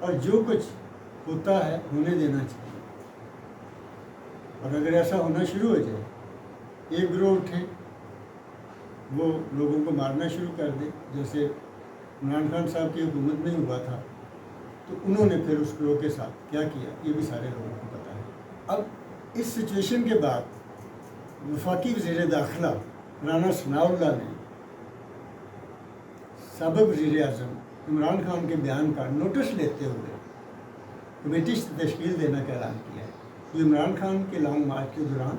اور جو کچھ ہوتا ہے ہونے دینا چاہیے. اور اگر ایسا ہونا شروع ہو جائے، ایک گروہ اٹھے وہ لوگوں کو مارنا شروع کر دے، جیسے عمران خان صاحب کی حکومت میں ہوا تھا، تو انہوں نے پھر اس گروہ کے ساتھ کیا کیا یہ بھی سارے لوگوں کو پتہ ہے. اب اس سچویشن کے بعد وفاقی وزیر داخلہ رانا ثناء اللہ نے سابق وزیر اعظم عمران خان کے بیان کا نوٹس لیتے ہوئے کمیٹی تشکیل دینے کا اعلان کیا ہے. جو عمران خان کے لانگ مارچ کے دوران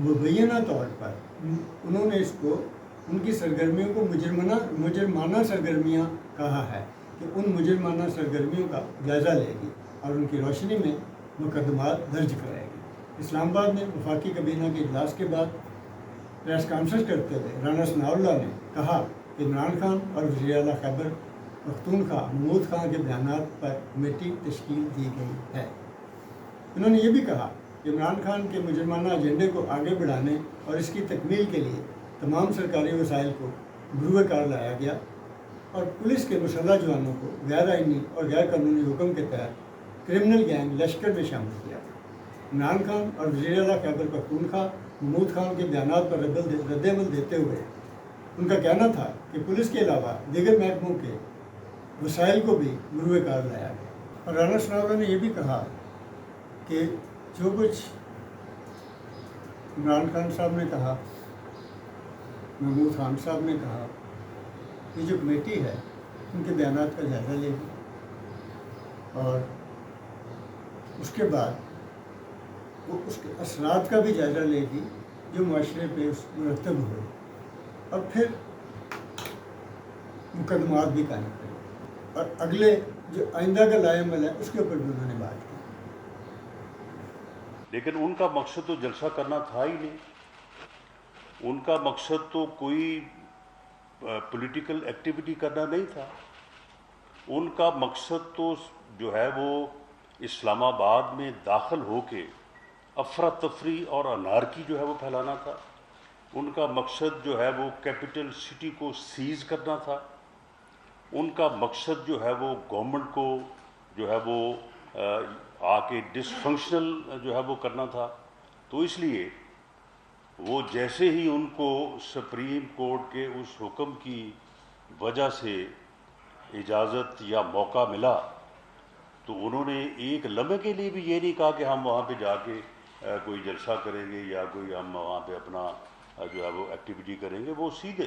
مبینہ طور پر انہوں نے اس کو ان کی سرگرمیوں کو مجرمانہ سرگرمیاں کہا ہے کہ ان مجرمانہ سرگرمیوں کا جائزہ لے گی اور ان کی روشنی میں مقدمات درج کرائے گی. اسلام آباد میں وفاقی کابینہ کے اجلاس کے بعد پریس کانفرنس کرتے ہوئے رانا ثناء اللہ نے کہا کہ عمران خان اور وزیر اعلیٰ خیبر پختونخوا محمود خان کے بیانات پر کمیٹی تشکیل دی گئی ہے. انہوں نے یہ بھی کہا کہ عمران خان کے مجرمانہ ایجنڈے کو آگے بڑھانے اور اس کی تکمیل کے لیے تمام سرکاری وسائل کو بروئے کار لایا گیا اور پولیس کے مسلح جوانوں کو غیر آئینی اور غیر قانونی حکم کے تحت کرمنل گینگ لشکر میں شامل کیا. عمران خان اور وزیر اعلیٰ خیبر پختونخوا محمود خان کے بیانات پر رد عمل دیتے ہوئے ان کا کہنا تھا کہ پولیس کے علاوہ دیگر محکموں کے وسائل کو بھی بروئے کار لایا گیا. اور رانا ثناء اللہ نے یہ بھی کہا کہ جو کچھ عمران خان صاحب نے کہا، محمود خان صاحب نے کہا، یہ جو کمیٹی ہے ان کے بیانات کا جائزہ لے گی اور اس کے بعد وہ اس کے اثرات کا بھی جائزہ لے گی جو معاشرے پہ مرتب ہوئے، اور پھر مقدمات بھی قائم کرے اور اگلے جو آئندہ کا لائے عمل ہے اس کے اوپر بھی انہوں نے بات کی. لیکن ان کا مقصد تو جلسہ کرنا تھا ہی نہیں. ان کا مقصد تو کوئی پولیٹیکل ایکٹیویٹی کرنا نہیں تھا. ان کا مقصد تو جو ہے وہ اسلام آباد میں داخل ہو کے افراتفری اور انارکی جو ہے وہ پھیلانا تھا. ان کا مقصد جو ہے وہ کیپٹل سٹی کو سیز کرنا تھا. ان کا مقصد جو ہے وہ گورنمنٹ کو جو ہے وہ آ کے ڈس فنکشنل جو ہے وہ کرنا تھا. تو اس لیے وہ جیسے ہی ان کو سپریم کورٹ کے اس حکم کی وجہ سے اجازت یا موقع ملا تو انہوں نے ایک لمحے کے لیے بھی یہ نہیں کہا کہ ہم وہاں پہ جا کے کوئی جلسہ کریں گے یا کوئی ہم وہاں پہ اپنا جو ہے وہ ایکٹیویٹی کریں گے. وہ سیدھے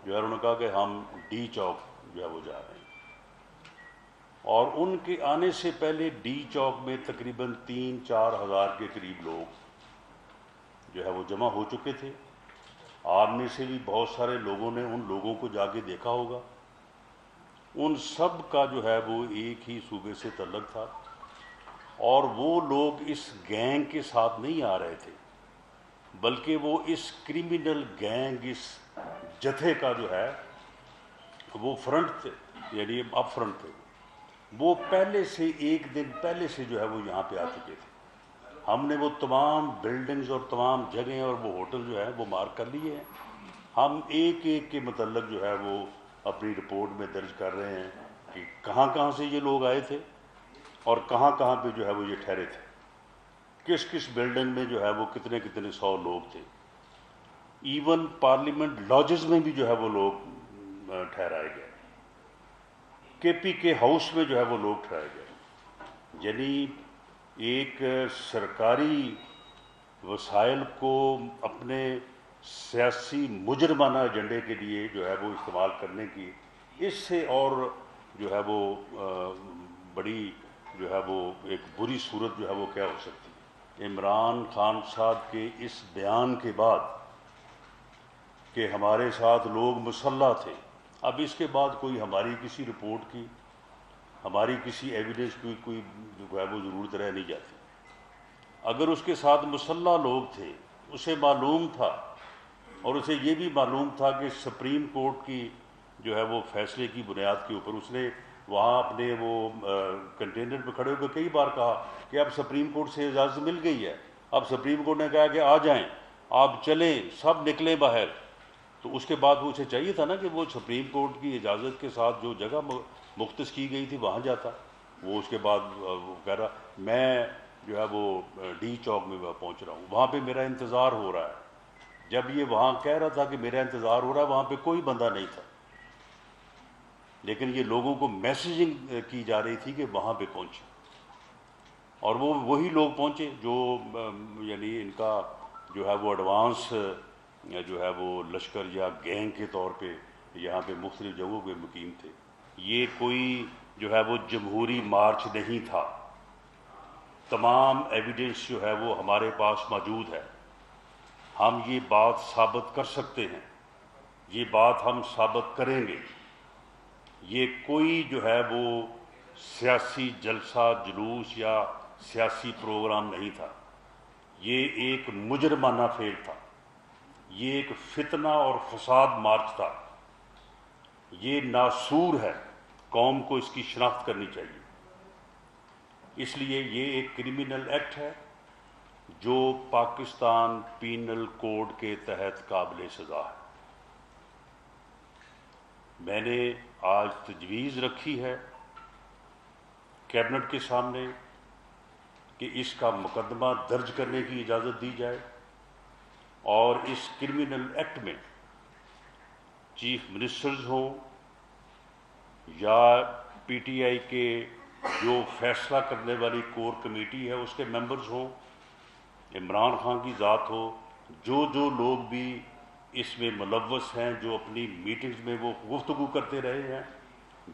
جو ہے انہوں نے کہا کہ ہم ڈی چوک جو ہے وہ جا رہے ہیں. اور ان کے آنے سے پہلے ڈی چوک میں تقریباً 3-4 ہزار کے قریب لوگ جو ہے وہ جمع ہو چکے تھے. آپ میں سے بھی بہت سارے لوگوں نے ان لوگوں کو جا کے دیکھا ہوگا. ان سب کا جو ہے وہ ایک ہی صوبے سے تعلق تھا اور وہ لوگ اس گینگ کے ساتھ نہیں آ رہے تھے بلکہ وہ اس کرمنل گینگ، اس جتھے کا جو ہے وہ فرنٹ تھے، یعنی اپ فرنٹ تھے. وہ پہلے سے ایک دن پہلے سے جو ہے وہ یہاں پہ آ چکے تھے. ہم نے وہ تمام بلڈنگز اور تمام جگہیں اور وہ ہوٹل جو ہے وہ مارک کر لیے ہیں. ہم ایک ایک کے متعلق جو ہے وہ اپنی رپورٹ میں درج کر رہے ہیں کہ کہاں کہاں سے یہ لوگ آئے تھے اور کہاں کہاں پہ جو ہے وہ یہ ٹھہرے تھے، کس کس بلڈنگ میں جو ہے وہ کتنے کتنے 100 لوگ تھے. ایون پارلیمنٹ لاجز میں بھی جو ہے وہ لوگ ٹھہرائے گئے، کے پی کے ہاؤس میں جو ہے وہ لوگ ٹھہرائے گئے. یعنی ایک سرکاری وسائل کو اپنے سیاسی مجرمانہ ایجنڈے کے لیے جو ہے وہ استعمال کرنے کی اس سے اور جو ہے وہ بڑی جو ہے وہ ایک بری صورت جو ہے وہ کیا ہو سکتی ہے. عمران خان صاحب کے اس بیان کے بعد کہ ہمارے ساتھ لوگ مسلح تھے، اب اس کے بعد کوئی ہماری کسی رپورٹ کی، ہماری کسی ایویڈنس کی کوئی جو ہے وہ ضرورت رہ نہیں جاتی. اگر اس کے ساتھ مسلح لوگ تھے، اسے معلوم تھا اور اسے یہ بھی معلوم تھا کہ سپریم کورٹ کی جو ہے وہ فیصلے کی بنیاد کے اوپر اس نے وہاں اپنے وہ کنٹینر پہ کھڑے ہو کے کئی بار کہا کہ اب سپریم کورٹ سے اجازت مل گئی ہے. اب سپریم کورٹ نے کہا کہ آ جائیں، آپ چلیں، سب نکلیں باہر. تو اس کے بعد وہ اسے چاہیے تھا نا کہ وہ سپریم کورٹ کی اجازت کے ساتھ جو جگہ مختص کی گئی تھی وہاں جاتا. وہ اس کے بعد وہ کہہ رہا میں جو ہے وہ ڈی چوک میں پہنچ رہا ہوں، وہاں پہ میرا انتظار ہو رہا ہے۔ جب یہ وہاں کہہ رہا تھا کہ میرا انتظار ہو رہا ہے، وہاں پہ کوئی بندہ نہیں تھا، لیکن یہ لوگوں کو میسیجنگ کی جا رہی تھی کہ وہاں پہ پہنچے، اور وہ وہی لوگ پہنچے جو یعنی ان کا جو ہے وہ ایڈوانس جو ہے وہ لشکر یا گینگ کے طور پہ یہاں پہ مختلف جگہوں پہ مقیم تھے۔ یہ کوئی جو ہے وہ جمہوری مارچ نہیں تھا، تمام ایویڈنس جو ہے وہ ہمارے پاس موجود ہے، ہم یہ بات ثابت کر سکتے ہیں، یہ بات ہم ثابت کریں گے۔ یہ کوئی جو ہے وہ سیاسی جلسہ جلوس یا سیاسی پروگرام نہیں تھا، یہ ایک مجرمانہ فعل تھا، یہ ایک فتنہ اور فساد مارچ تھا، یہ ناسور ہے، قوم کو اس کی شناخت کرنی چاہیے۔ اس لیے یہ ایک کرمنل ایکٹ ہے جو پاکستان پینل کوڈ کے تحت قابل سزا ہے۔ میں نے آج تجویز رکھی ہے کیبنٹ کے سامنے کہ اس کا مقدمہ درج کرنے کی اجازت دی جائے، اور اس کرمنل ایکٹ میں چیف منسٹرز ہوں یا پی ٹی آئی کے جو فیصلہ کرنے والی کور کمیٹی ہے اس کے ممبرز ہوں، عمران خان کی ذات ہو، جو لوگ بھی اس میں ملوث ہیں، جو اپنی میٹنگز میں وہ گفتگو کرتے رہے ہیں،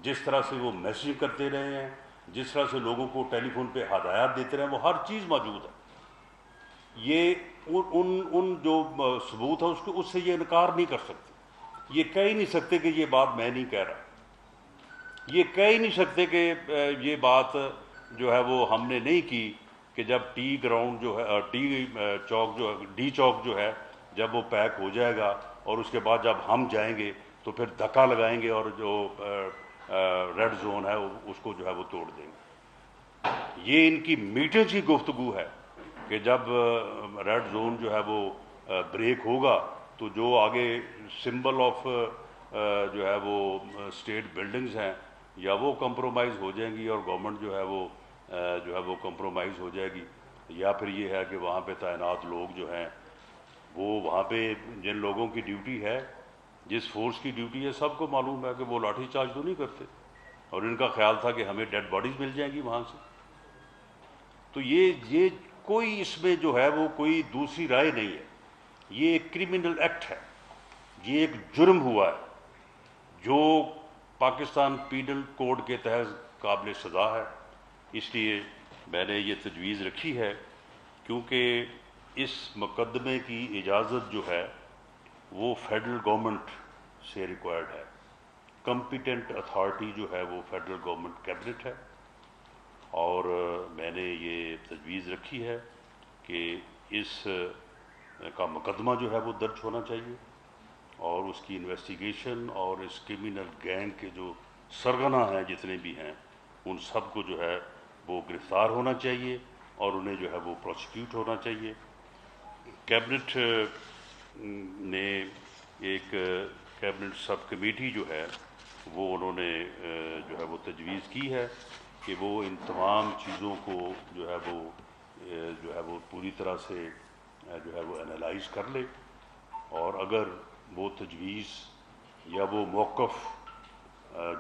جس طرح سے وہ میسیج کرتے رہے ہیں، جس طرح سے لوگوں کو ٹیلی فون پہ ہدایات دیتے رہے ہیں، وہ ہر چیز موجود ہے۔ یہ ان جو ثبوت ہے اس سے یہ انکار نہیں کر سکتے، یہ کہہ ہی نہیں سکتے کہ یہ بات میں نہیں کہہ رہا، یہ کہہ ہی نہیں سکتے کہ یہ بات جو ہے وہ ہم نے نہیں کی، کہ جب ٹی گراؤنڈ جو ہے ڈی چوک جو ہے جب وہ پیک ہو جائے گا اور اس کے بعد جب ہم جائیں گے تو پھر دھکا لگائیں گے اور جو ریڈ زون ہے اس کو جو ہے وہ توڑ دیں گے۔ یہ ان کی میٹنگ کی گفتگو ہے کہ جب ریڈ زون جو ہے وہ بریک ہوگا تو جو آگے سمبل آف جو ہے وہ اسٹیٹ بلڈنگز ہیں یا وہ کمپرومائز ہو جائیں گی اور گورنمنٹ جو ہے وہ کمپرومائز ہو جائے گی، یا پھر یہ ہے کہ وہاں پہ تعینات لوگ جو ہیں وہ وہاں پہ جن لوگوں کی ڈیوٹی ہے، جس فورس کی ڈیوٹی ہے، سب کو معلوم ہے کہ وہ لاٹھی چارج تو نہیں کرتے، اور ان کا خیال تھا کہ ہمیں ڈیڈ باڈیز مل جائیں گی وہاں سے۔ تو یہ کوئی اس میں جو ہے وہ کوئی دوسری رائے نہیں ہے، یہ ایک کرمنل ایکٹ ہے، یہ ایک جرم ہوا ہے جو پاکستان پینل کوڈ کے تحت قابل سزا ہے۔ اس لیے میں نے یہ تجویز رکھی ہے، کیونکہ اس مقدمے کی اجازت جو ہے وہ فیڈرل گورنمنٹ سے ریکوائرڈ ہے، کمپیٹنٹ اتھارٹی جو ہے وہ فیڈرل گورنمنٹ کیبنٹ ہے، اور میں نے یہ تجویز رکھی ہے کہ اس کا مقدمہ جو ہے وہ درج ہونا چاہیے، اور اس کی انویسٹیگیشن اور اس کرمنل گینگ کے جو سرغنہ ہیں جتنے بھی ہیں ان سب کو جو ہے وہ گرفتار ہونا چاہیے اور انہیں جو ہے وہ پروسیکیوٹ ہونا چاہیے۔ کیبنٹ نے ایک کیبنٹ سب کمیٹی جو ہے وہ انہوں نے جو ہے وہ تجویز کی ہے کہ وہ ان تمام چیزوں کو جو ہے وہ پوری طرح سے جو ہے وہ انالائز کر لے، اور اگر وہ تجویز یا وہ موقف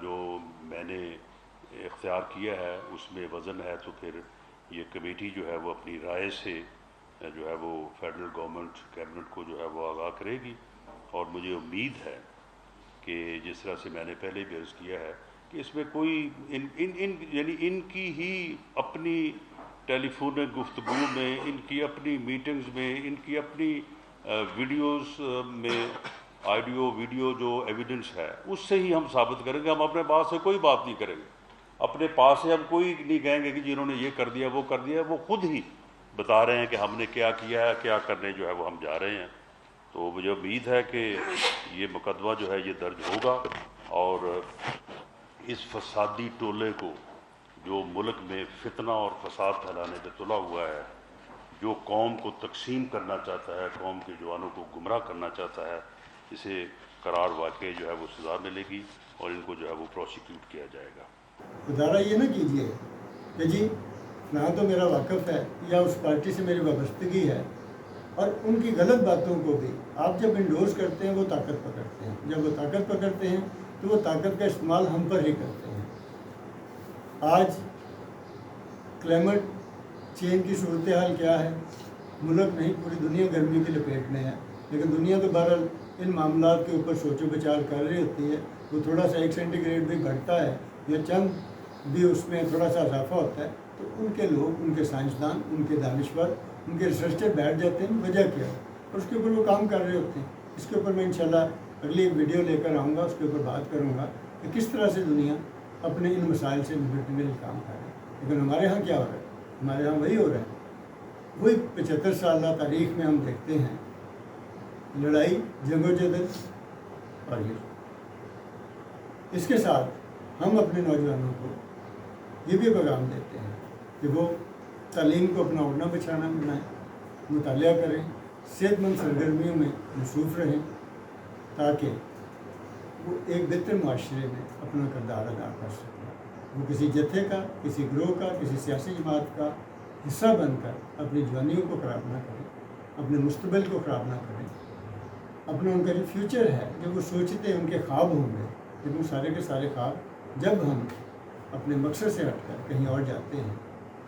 جو میں نے اختیار کیا ہے اس میں وزن ہے تو پھر یہ کمیٹی جو ہے وہ اپنی رائے سے جو ہے وہ فیڈرل گورنمنٹ کیبنٹ کو جو ہے وہ آگاہ کرے گی، اور مجھے امید ہے کہ جس طرح سے میں نے پہلے بھی عرض کیا ہے کہ اس میں کوئی یعنی ان کی ہی اپنی ٹیلی فون گفتگو میں، ان کی اپنی میٹنگز میں، ان کی اپنی ویڈیوز میں آڈیو ویڈیو جو ایویڈنس ہے اس سے ہی ہم ثابت کریں گے۔ ہم اپنے پاس سے کوئی بات نہیں کریں گے، اپنے پاس سے ہم کوئی نہیں کہیں گے کہ جنہوں نے یہ کر دیا وہ کر دیا، وہ خود ہی بتا رہے ہیں کہ ہم نے کیا کیا ہے، کیا کرنے جو ہے وہ ہم جا رہے ہیں۔ تو مجھے امید ہے کہ یہ مقدمہ جو ہے یہ درج ہوگا، اور اس فسادی ٹولے کو جو ملک میں فتنہ اور فساد پھیلانے پہ تلا ہوا ہے، جو قوم کو تقسیم کرنا چاہتا ہے، قوم کے جوانوں کو گمراہ کرنا چاہتا ہے، اسے قرار واقع جو ہے وہ سزا ملے گی اور ان کو جو ہے وہ پروسیکیوٹ کیا جائے گا۔ ادارہ یہ نہ کیجیے کہ جی نہ تو میرا واقف ہے یا اس پارٹی سے میری وابستگی ہے، اور ان کی غلط باتوں کو بھی آپ جب انڈورس کرتے ہیں وہ طاقت پکڑتے ہیں، جب وہ طاقت پکڑتے ہیں تو وہ طاقت کا استعمال ہم پر ہی کرتے ہیں۔ آج کلائمیٹ چینج کی صورتحال کیا ہے؟ ملک نہیں پوری دنیا گرمی کی لپیٹ میں ہے، لیکن دنیا تو بہرحال ان معاملات کے اوپر سوچ و بچار کر رہی ہوتی ہے۔ وہ تھوڑا سا 1 سینٹی گریڈ بھی گھٹتا ہے یا چند بھی اس میں تھوڑا سا اضافہ ہوتا ہے تو ان کے لوگ، ان کے سائنسدان، ان کے دانشور، ان کے ریسرچر بیٹھ جاتے ہیں وجہ کیا ہے، اور اس کے اوپر وہ کام کر رہے ہوتے ہیں۔ اس کے اوپر میں انشاءاللہ اگلی ایک ویڈیو لے کر آؤں گا، اس کے اوپر بات کروں گا کہ کس طرح سے دنیا اپنے ان مسائل سے نمٹنے کے لیے کام کر رہی ہے۔ لیکن ہمارے ہاں کیا ہو رہا ہے؟ ہمارے ہاں وہی ہو رہا ہے، وہی 75 سالہ تاریخ میں ہم دیکھتے ہیں لڑائی، جنگ و جدل اور یہ۔ اس کے ساتھ ہم اپنے نوجوانوں کو یہ بھی پیغام دیتے ہیں کہ وہ تعلیم کو اپنا اڑنا بچھانا بنائیں، مطالعہ کریں، صحت مند سرگرمیوں میں مصروف رہیں تاکہ وہ ایک بہتر معاشرے میں اپنا کردار ادا کر سکیں۔ وہ کسی جتھے کا، کسی گروہ کا، کسی سیاسی جماعت کا حصہ بن کر اپنی جوانیوں کو خراب نہ کریں، اپنے مستقبل کو خراب نہ کریں، اپنا ان کا جو فیوچر ہے جو وہ سوچتے ہیں ان کے خواب ہوں گے، لیکن سارے کے سارے خواب جب ہم اپنے مقصد سے ہٹ کر کہیں اور جاتے ہیں،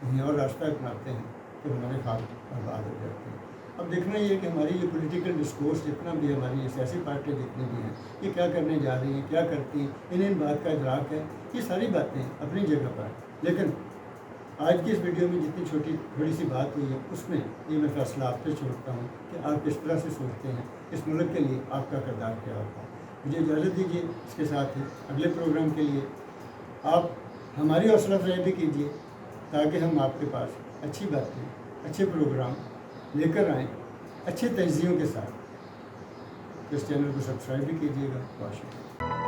کہیں اور راستہ اپناتے ہیں تو ہمارے خواب برباد ہو جاتے ہیں۔ اب دیکھنا یہ کہ ہماری یہ پولیٹیکل ڈسکورس جتنا بھی ہماری یہ سیاسی پارٹیاں جتنی بھی ہیں یہ کیا کرنے جا رہی ہیں، کیا کرتی ہیں، انہیں ان بات کا ادراک ہے، یہ ساری باتیں اپنی جگہ پر، لیکن آج کی اس ویڈیو میں جتنی تھوڑی سی بات ہوئی ہے اس میں یہ میں فیصلہ آپ سے چھوڑتا ہوں کہ آپ کس طرح سے سوچتے ہیں، اس ملک کے لیے آپ کا کردار کیا ہوتا ہے۔ مجھے اجازت دیجیے، اس کے ساتھ ہی اگلے پروگرام کے لیے آپ ہماری حوصلہ افزائی بھی کیجیے تاکہ ہم آپ کے پاس اچھی باتیں، اچھے پروگرام لے کر آئیں اچھے تجزیوں کے ساتھ۔ اس چینل کو سبسکرائب بھی کیجیے گا۔ بہت شکریہ۔